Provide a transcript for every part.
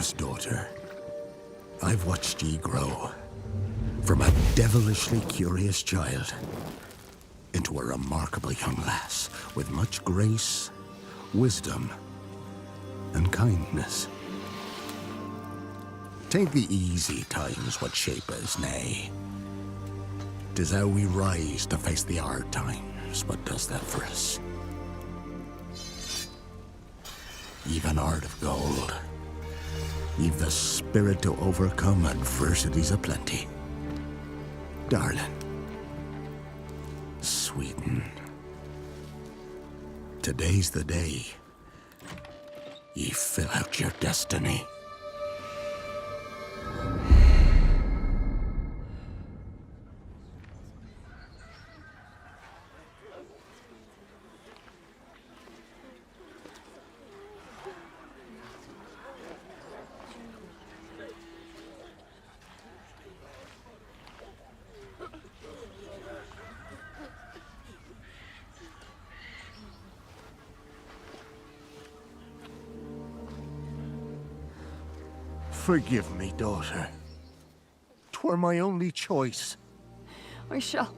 Yes, daughter. I've watched ye grow. From a devilishly curious child into a remarkable young lass with much grace, wisdom, and kindness. Take the easy times what shape us, nay. 'Tis how we rise to face the hard times what does that for us. You've an heart of gold. You've the spirit to overcome adversities aplenty. Darling. Sweeten. Today's the day ye fill out your destiny. Forgive me, daughter. 'Twere my only choice. I shall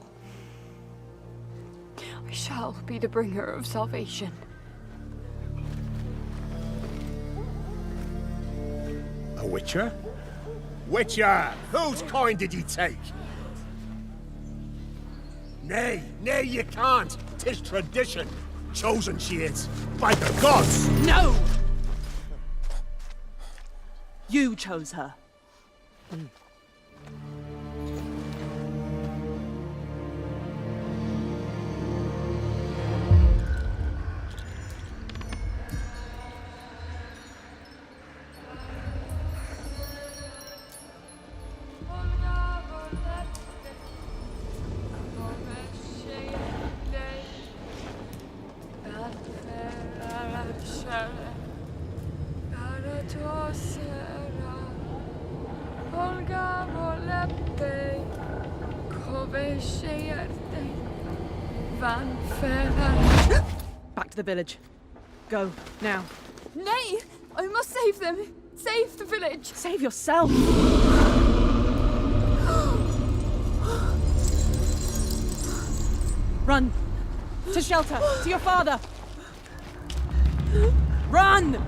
be the bringer of salvation. A witcher? Witcher! Whose coin did ye take? Nay, you can't. 'Tis tradition. Chosen she is, by the gods! No! You chose her. Back to the village. Go, now. Nay! I must save them! Save the village! Save yourself! Run! To shelter! To your father! Run!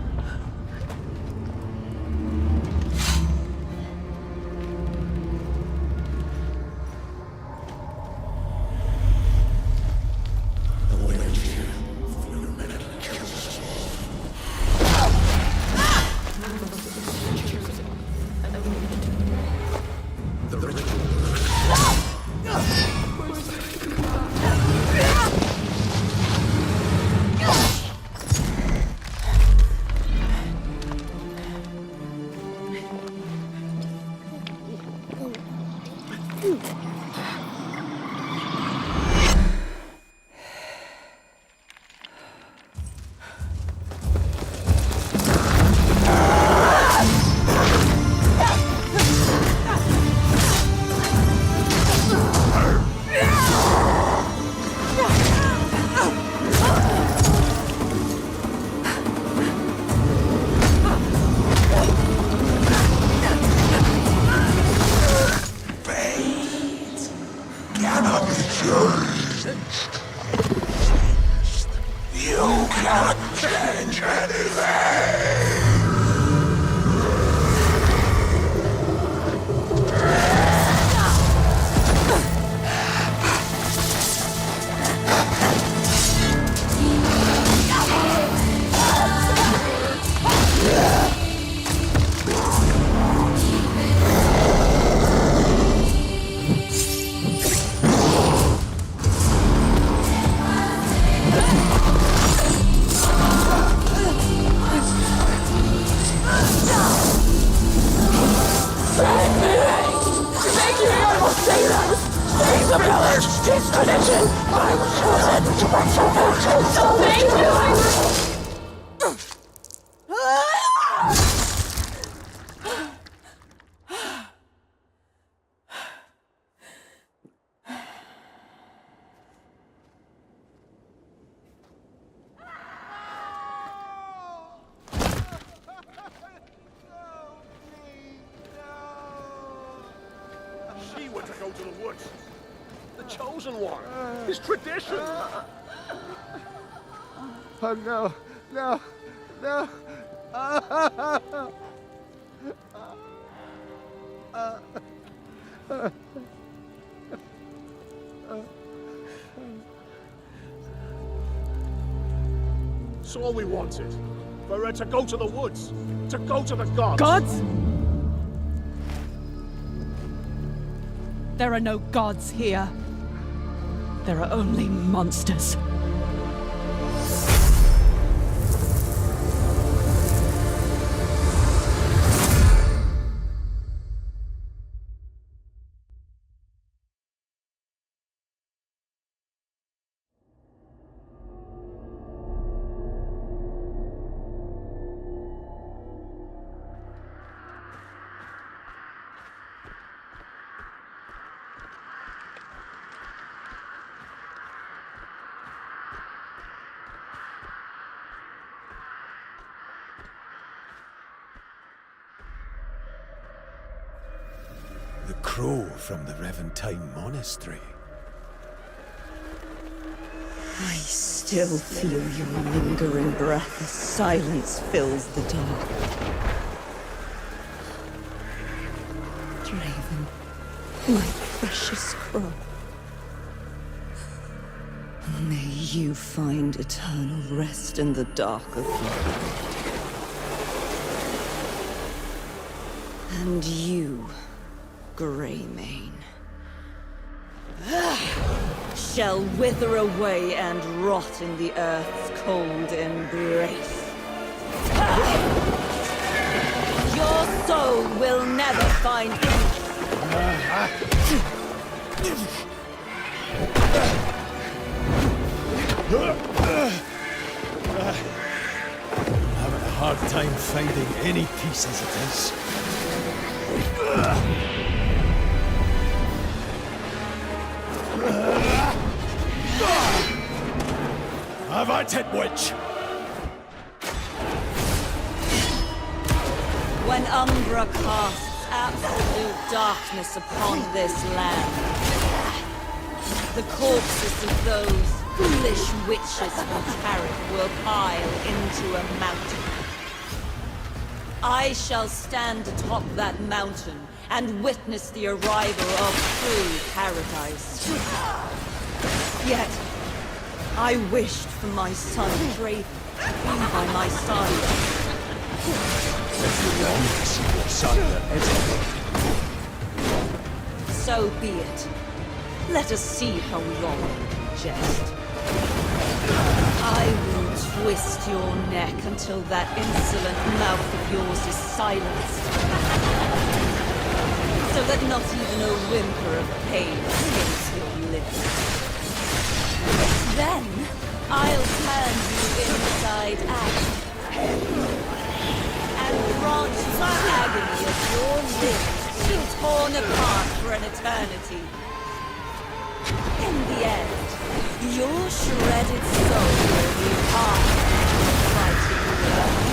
were to go to the woods. The chosen one. His tradition. Oh no, no, no. It's all we wanted. For her to go to the woods. To go to the gods. Gods? There are no gods here. There are only monsters. The crow from the Reventine Monastery. I still feel your lingering breath as silence fills the dark. Draven, my precious crow. May you find eternal rest in the dark of your and you, Greymane, shall wither away and rot in the earth's cold embrace. Your soul will never find peace. I'm having a hard time finding any peace as it is. Have at it, witch! When Umbra casts absolute darkness upon this land, the corpses of those foolish witches from Tarek will pile into a mountain. I shall stand atop that mountain and witness the arrival of true paradise. Yet, I wished for my son Draven to be by my side. If you long to see your son there, So be it. Let us see how long you jest. I will twist your neck until that insolent mouth of yours is silenced. So that not even a whimper of pain escapes your lips. Then, I'll turn you inside out. And grant you the agony of your limbs to be torn apart for an eternity. In the end, your shredded soul will be part of the fighting world.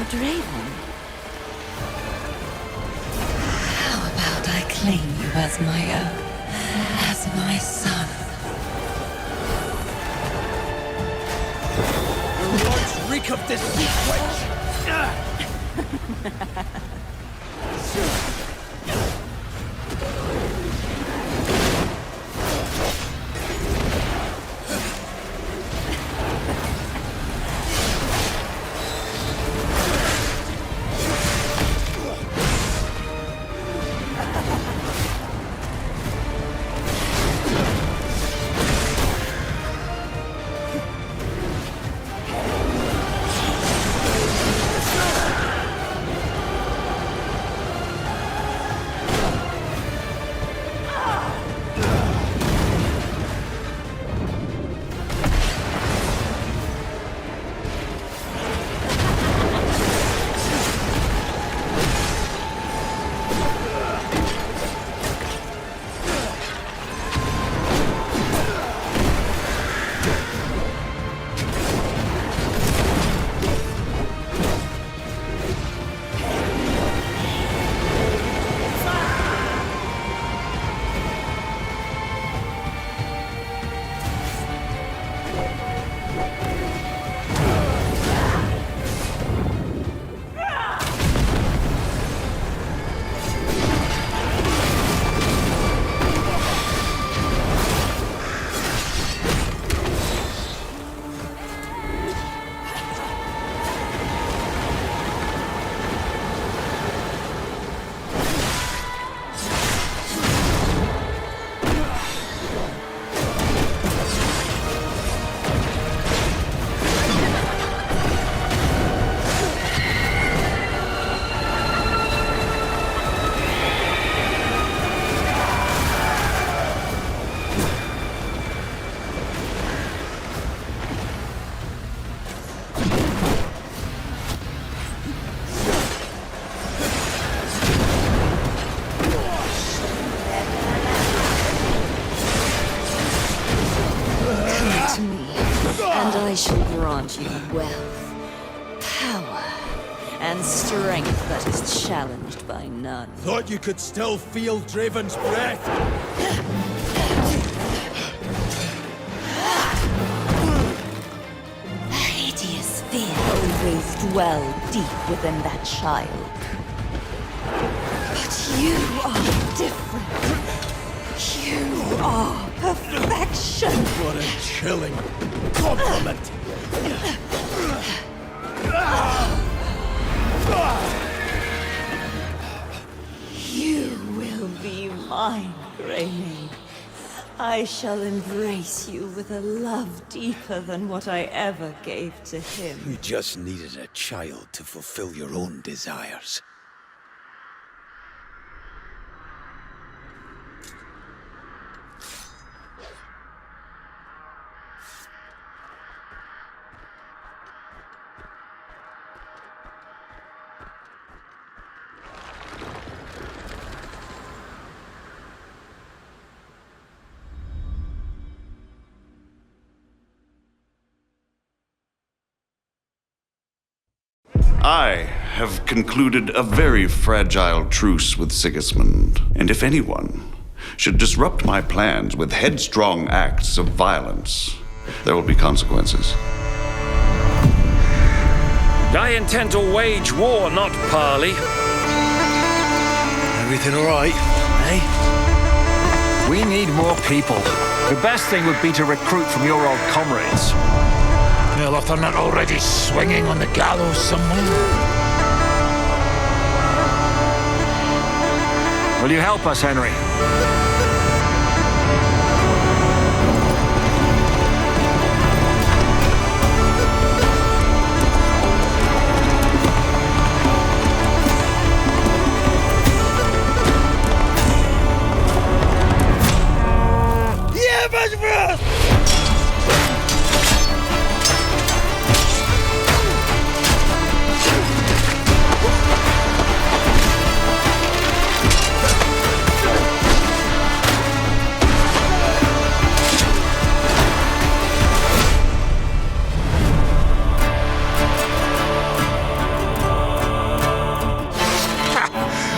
Draven. How about I claim you as my own, as my son? your words reek of deceit, wealth, power, and strength that is challenged by none. Thought you could still feel Draven's breath? A hideous fear always dwelled deep within that child. But you are different. You are perfection. What a chilling compliment! You will be mine, Remake. I shall embrace you with a love deeper than what I ever gave to him. You just needed a child to fulfill your own desires. I have concluded a very fragile truce with Sigismund, and if anyone should disrupt my plans with headstrong acts of violence, there will be consequences. I intend to wage war, not parley. Everything all right, eh? We need more people. The best thing would be to recruit from your old comrades. Well, if they're not already swinging on the gallows somewhere. Will you help us, Henry? Yeah, best bro!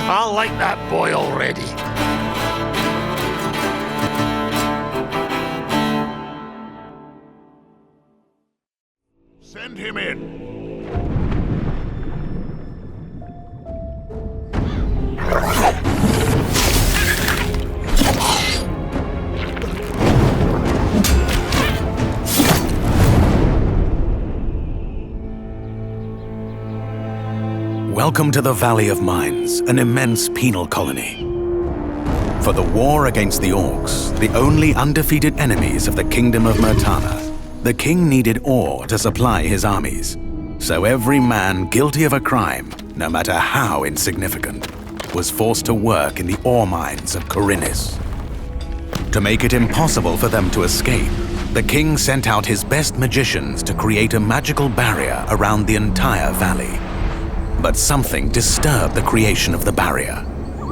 I like that boy already. Send him in. Welcome to the Valley of Mines, an immense penal colony. For the war against the Orcs, the only undefeated enemies of the Kingdom of Myrtana, the king needed ore to supply his armies. So every man guilty of a crime, no matter how insignificant, was forced to work in the ore mines of Khorinis. To make it impossible for them to escape, the king sent out his best magicians to create a magical barrier around the entire valley. But something disturbed the creation of the barrier,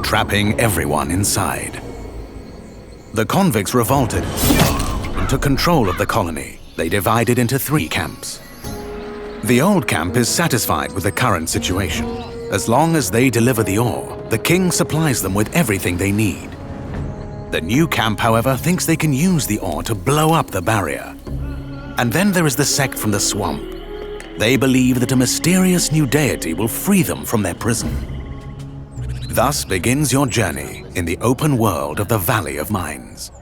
trapping everyone inside. The convicts revolted and took control of the colony. They divided into 3 camps. The old camp is satisfied with the current situation. As long as they deliver the ore, the king supplies them with everything they need. The new camp, however, thinks they can use the ore to blow up the barrier. And then there is the sect from the swamp. They believe that a mysterious new deity will free them from their prison. Thus begins your journey in the open world of the Valley of Mines.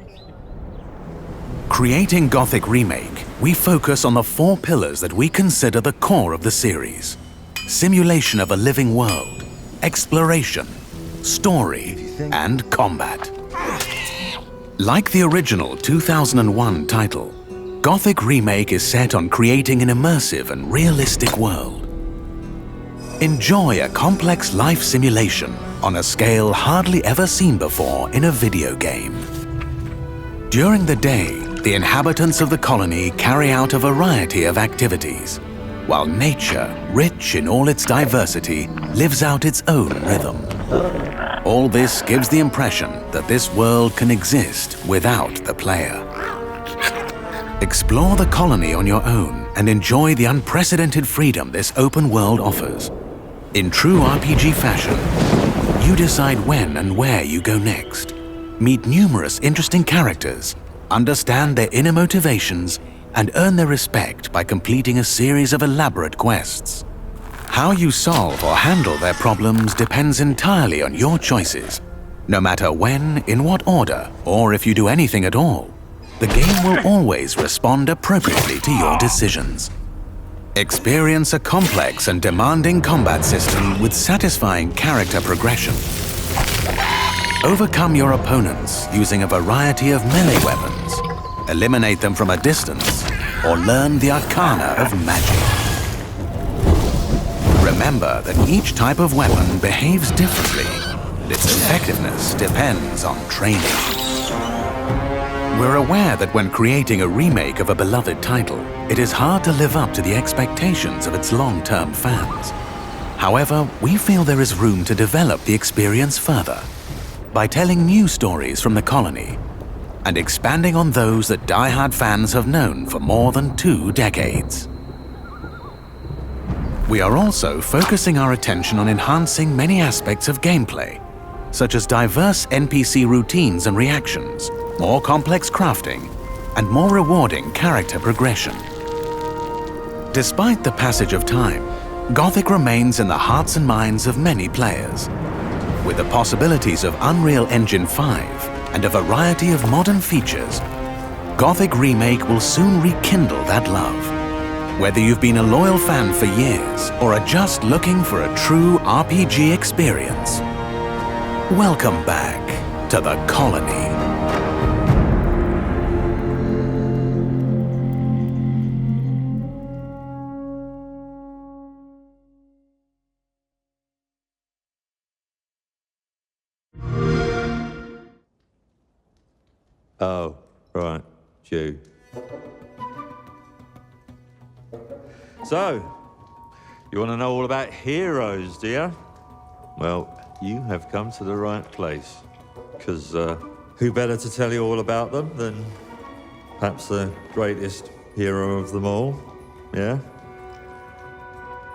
Creating Gothic Remake, we focus on the 4 pillars that we consider the core of the series: simulation of a living world, exploration, story, and combat. Like the original 2001 title, Gothic Remake is set on creating an immersive and realistic world. Enjoy a complex life simulation on a scale hardly ever seen before in a video game. During the day, the inhabitants of the colony carry out a variety of activities, while nature, rich in all its diversity, lives out its own rhythm. All this gives the impression that this world can exist without the player. Explore the colony on your own and enjoy the unprecedented freedom this open world offers. In true RPG fashion, you decide when and where you go next. Meet numerous interesting characters, understand their inner motivations, and earn their respect by completing a series of elaborate quests. How you solve or handle their problems depends entirely on your choices. No matter when, in what order, or if you do anything at all, the game will always respond appropriately to your decisions. Experience a complex and demanding combat system with satisfying character progression. Overcome your opponents using a variety of melee weapons, eliminate them from a distance, or learn the arcana of magic. Remember that each type of weapon behaves differently, and its effectiveness depends on training. We're aware that when creating a remake of a beloved title, it is hard to live up to the expectations of its long-term fans. However, we feel there is room to develop the experience further by telling new stories from the colony and expanding on those that die-hard fans have known for more than 2 decades. We are also focusing our attention on enhancing many aspects of gameplay, such as diverse NPC routines and reactions, more complex crafting, and more rewarding character progression. Despite the passage of time, Gothic remains in the hearts and minds of many players. With the possibilities of Unreal Engine 5 and a variety of modern features, Gothic Remake will soon rekindle that love. Whether you've been a loyal fan for years or are just looking for a true RPG experience, welcome back to the Colony. Oh, right, you. So, you want to know all about heroes, do you? Well, you have come to the right place. Because who better to tell you all about them than perhaps the greatest hero of them all? Yeah?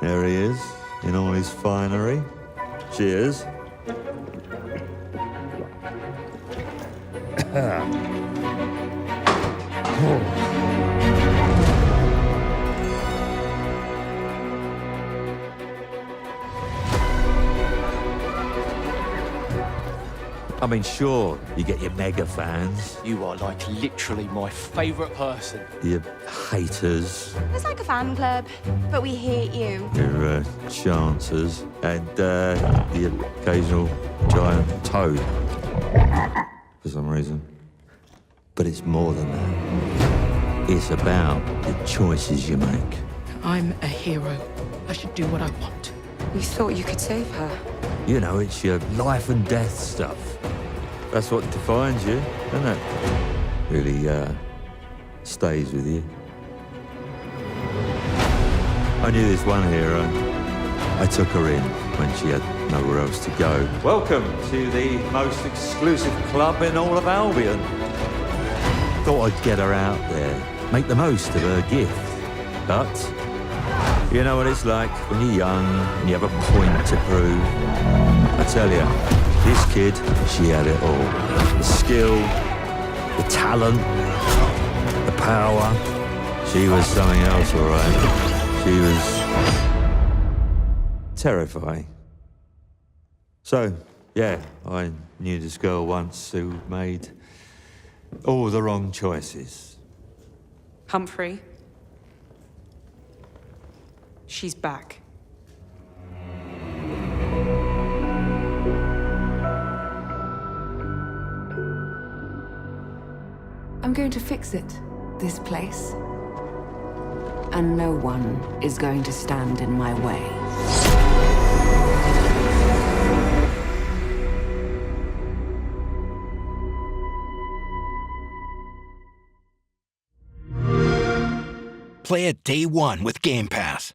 There he is, in all his finery. Cheers. I mean, sure, you get your mega fans, You are like literally my favourite person. your haters, It's like a fan club, but we hate you. your chancers, and the occasional giant toad, for some reason. But it's more than that. It's about the choices you make. I'm a hero. I should do what I want. You thought you could save her? You know, it's your life and death stuff. That's what defines you, doesn't it? Really, stays with you. I knew this one hero. I took her in when she had nowhere else to go. Welcome to the most exclusive club in all of Albion. Thought I'd get her out there, make the most of her gift. But you know what it's like when you're young and you have a point to prove. I tell you, this kid, she had it all. The skill, the talent, the power. She was something else, all right. She was terrifying. So, yeah, I knew this girl once who made all the wrong choices. Humphrey. She's back. I'm going to fix it, this place. And no one is going to stand in my way. Play it day one with Game Pass.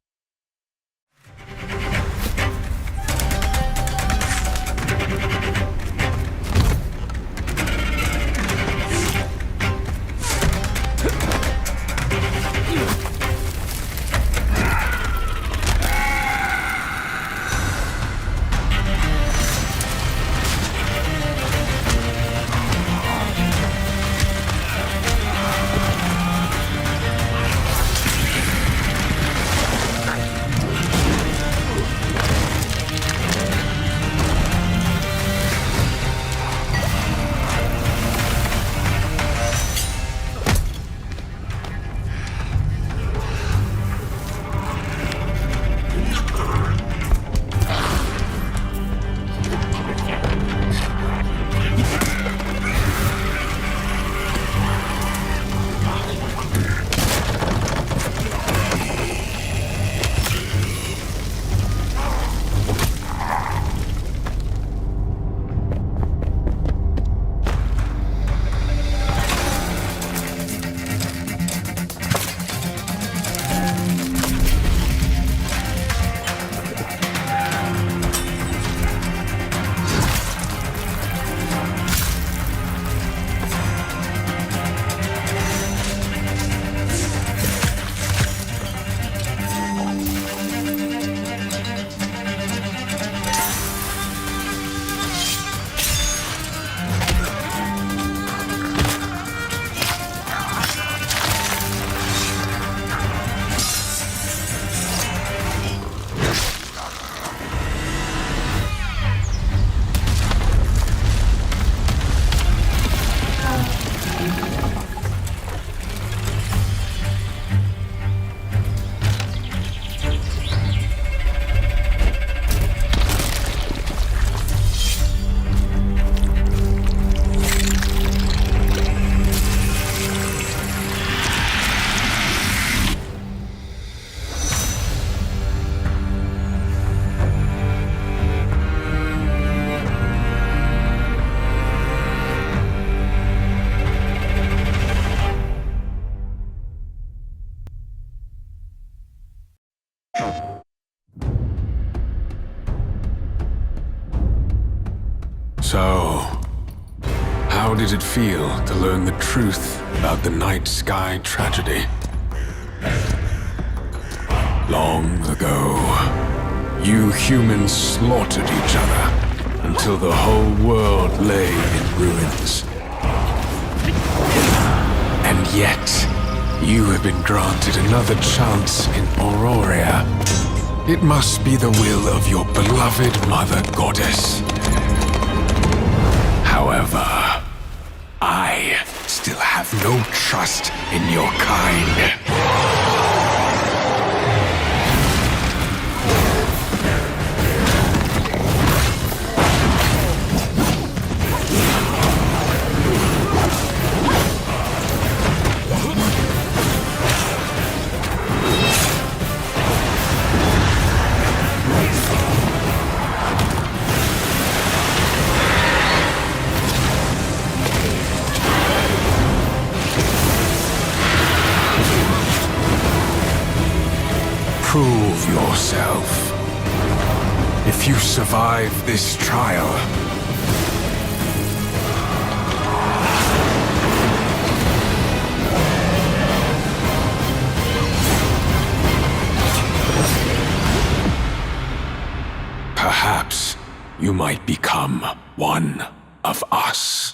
So, how did it feel to learn the truth about the night sky tragedy? Long ago, you humans slaughtered each other until the whole world lay in ruins. And yet, you have been granted another chance in Auroria. It must be the will of your beloved mother goddess. However, I still have no trust in your kind. Prove yourself. If you survive this trial, perhaps you might become one of us.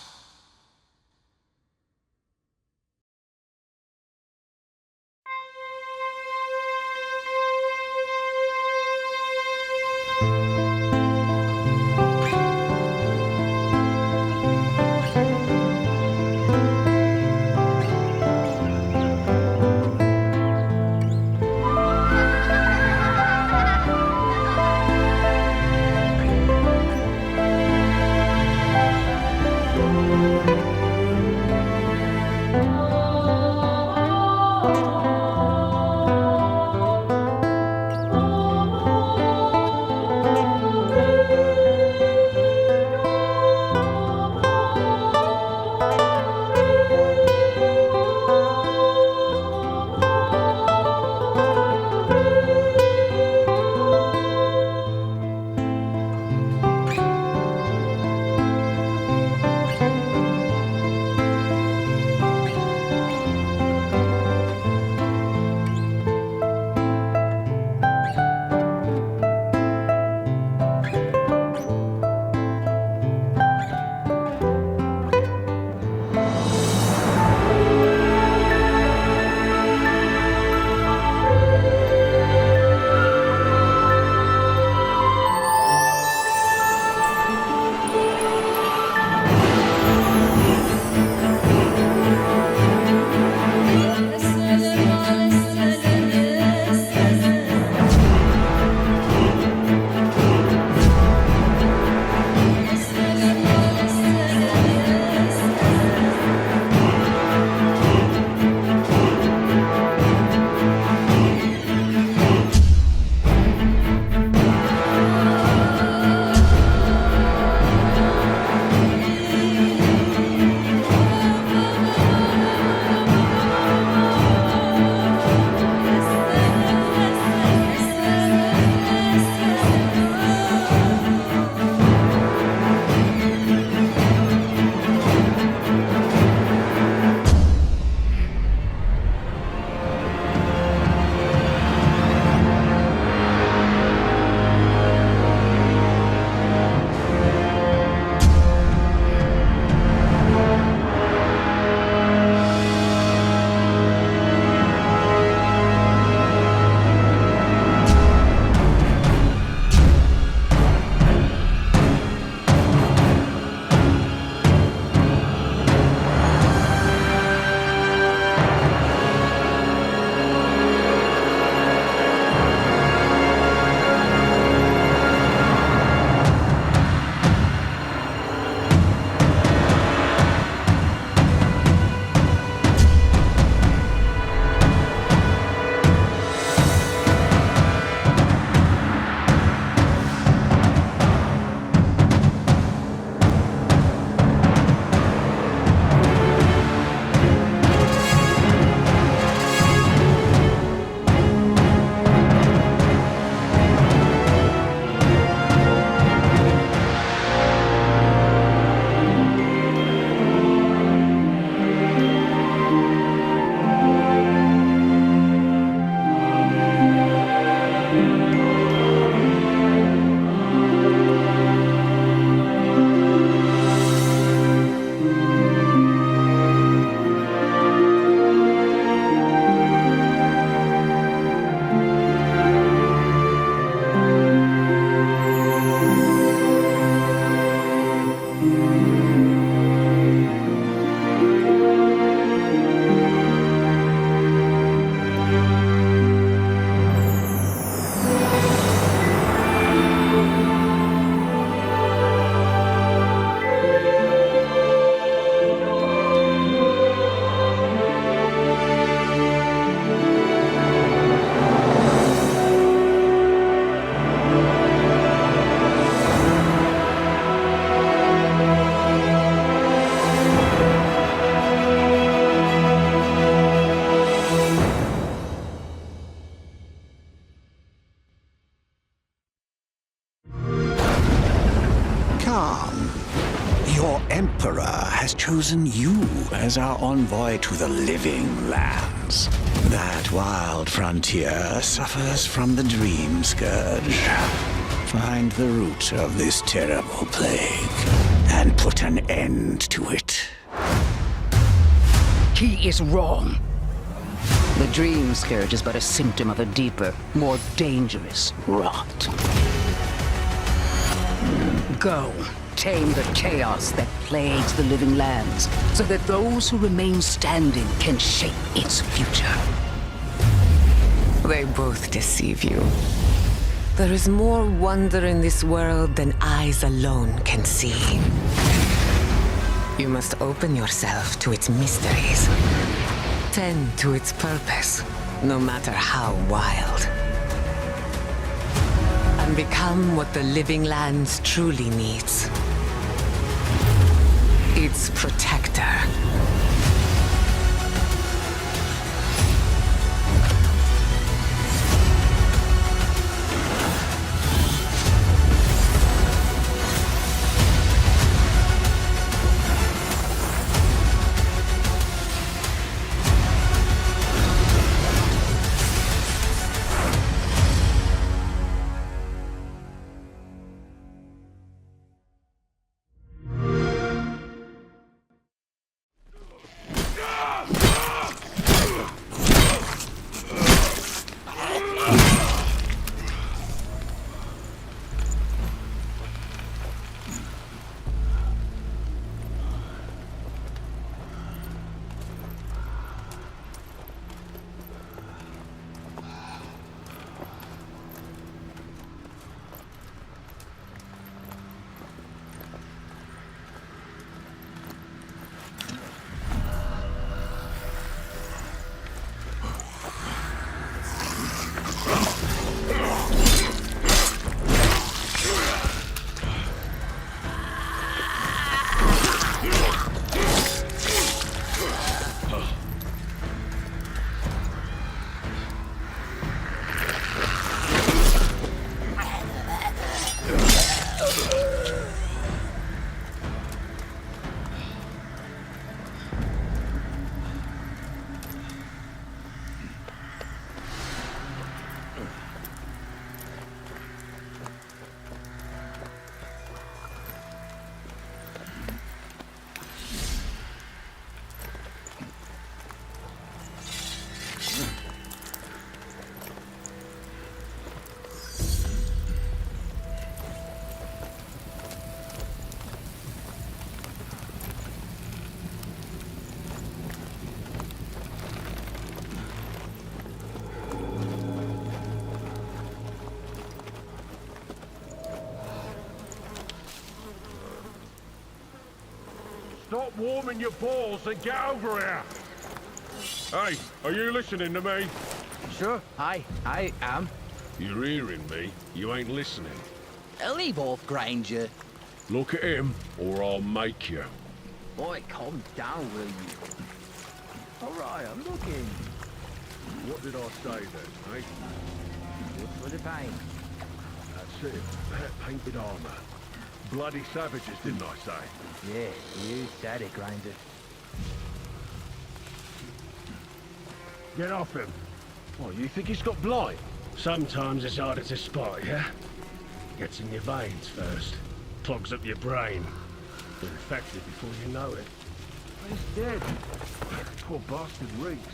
Calm. Your Emperor has chosen you as our envoy to the living lands. That wild frontier suffers from the dream scourge. Find the root of this terrible plague and put an end to it. He is wrong. The dream scourge is but a symptom of a deeper, more dangerous rot. Go, tame the chaos that plagues the living lands, so that those who remain standing can shape its future. They both deceive you. There is more wonder in this world than eyes alone can see. You must open yourself to its mysteries. Tend to its purpose, no matter how wild. And become what the living lands truly needs. Its protector. Stop warming your balls and get over here! Hey, are you listening to me? Sure, I am. You're hearing me. You ain't listening. Leave off, Granger. Look at him, or I'll make you. Boy, calm down, will you? All right, I'm looking. What did I say then, eh? Just for the paint. That's it. That painted armor. Bloody savages, didn't I say? Yeah, you said it, Granger. Get off him. What, you think he's got blight? Sometimes it's harder to spot, yeah? Gets in your veins first. Clogs up your brain. You're infected before you know it. He's dead. Poor bastard reeks.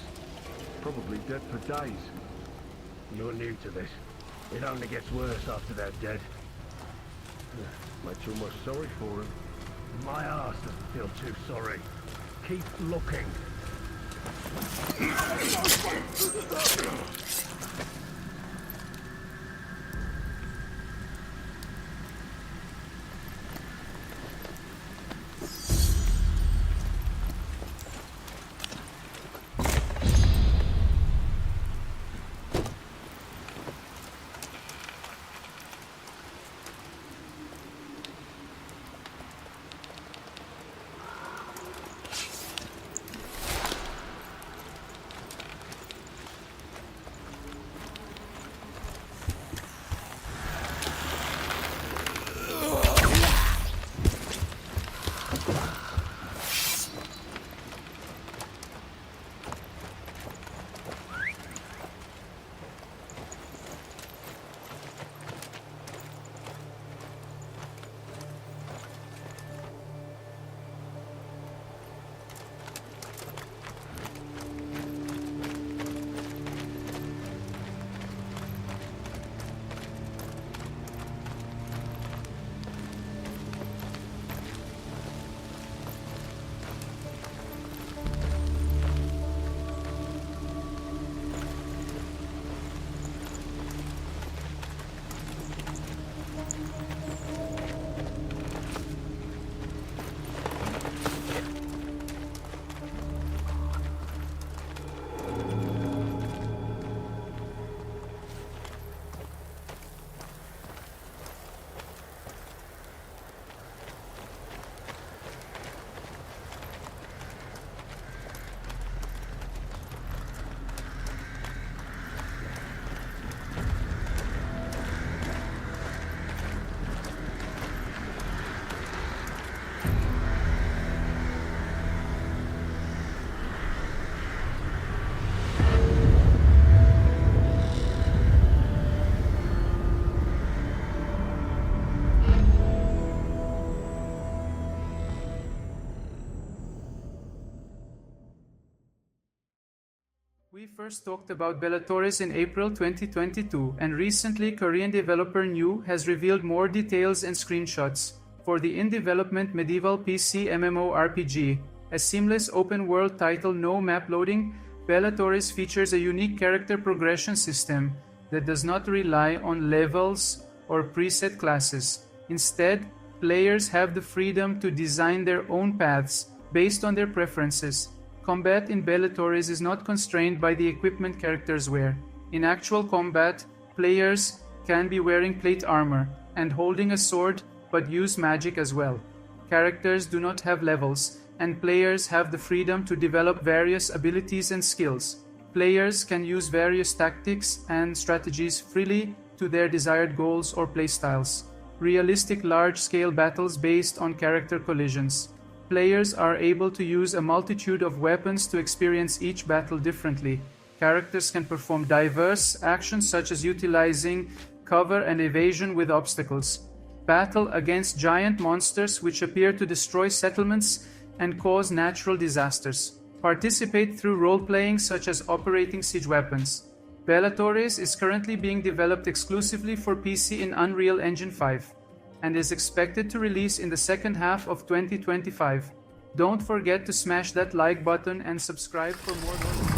Probably dead for days. You're new to this. It only gets worse after they're dead. Makes you almost sorry for him. My ass doesn't feel too sorry. Keep looking. We first talked about Bellatores in April 2022, and recently Korean developer New has revealed more details and screenshots for the in-development medieval PC MMORPG. A seamless open-world title, no map loading, Bellatores features a unique character progression system that does not rely on levels or preset classes. Instead, players have the freedom to design their own paths based on their preferences. Combat in Bellatores is not constrained by the equipment characters wear. In actual combat, players can be wearing plate armor and holding a sword, but use magic as well. Characters do not have levels, and players have the freedom to develop various abilities and skills. Players can use various tactics and strategies freely to their desired goals or playstyles. Realistic large-scale battles based on character collisions. Players are able to use a multitude of weapons to experience each battle differently. Characters can perform diverse actions such as utilizing cover and evasion with obstacles. Battle against giant monsters which appear to destroy settlements and cause natural disasters. Participate through role-playing such as operating siege weapons. Bellatores is currently being developed exclusively for PC in Unreal Engine 5 and is expected to release in the second half of 2025. Don't forget to smash that like button and subscribe for more